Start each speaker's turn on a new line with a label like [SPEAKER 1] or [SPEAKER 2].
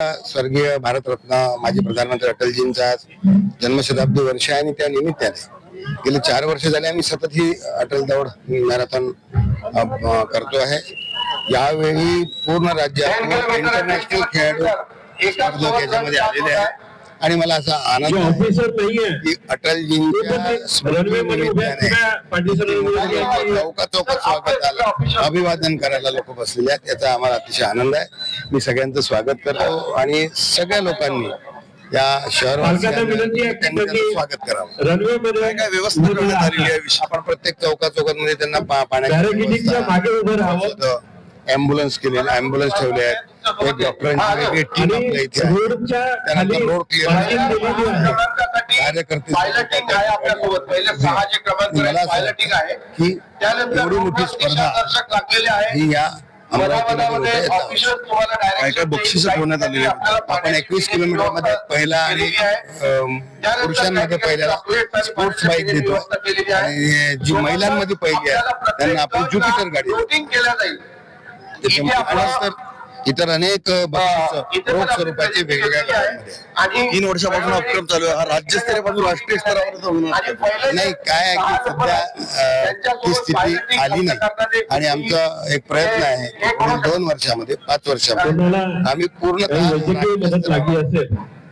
[SPEAKER 1] स्वर्गीय भारतरत्न माजी प्रधानमंत्री अटलजींचा जन्मशताब्दी वर्ष आहे आणि त्या निमित्ताने गेले 4 वर्ष झाले आम्ही सतत ही अटल दौड मॅरेथॉन करतो आहे। यावेळी पूर्ण राज्यातून इंटरनॅशनल खेळाडू स्पर्धक याच्यामध्ये आलेले आहेत आणि मला असा आनंद आहे की अटलजींच्या स्मृतीनिमित्ताने चौकात स्वागताला अभिवादन करायला लोक बसलेले आहेत। याचा आम्हाला अतिशय आनंद आहे। मी सगळ्यांचं स्वागत करतो आणि सगळ्या लोकांनी या शहरवासियांनी स्वागत करावं। काय व्यवस्था करण्यात आलेली आहे। आपण प्रत्येक चौकामध्ये त्यांना पाण्याची ॲम्ब्युलन्स केलेले ॲम्ब्युलन्स ठेवले आहेत। एक डॉक्टरांची वेगळी टीम आपल्या इथे आहे। त्यानंतर रोड क्लिअर कार्यकर्ते की एवढी मोठी स्पर्धा ही या काय काय बक्षीस ठेवण्यात आलेली आहेत। आपण 21 किलोमीटर मध्ये पहिला आणि पुरुषांमध्ये पहिल्याला स्पोर्ट्स बाईक देतो आणि जी महिलांमध्ये पहिली आहे त्यांना आपण ज्युपिटर गाडी देतो। इतर अनेक रोख स्वरूपाचे वेगवेगळ्या
[SPEAKER 2] 3 वर्षापासून उपक्रम चालू आहे। हा राज्यस्तरापासून राष्ट्रीय स्तरावर
[SPEAKER 1] नाही काय आहे की सध्या ती स्थिती आली नाही आणि आमचा एक प्रयत्न आहे 2 वर्षामध्ये 5 वर्षामध्ये आम्ही पूर्ण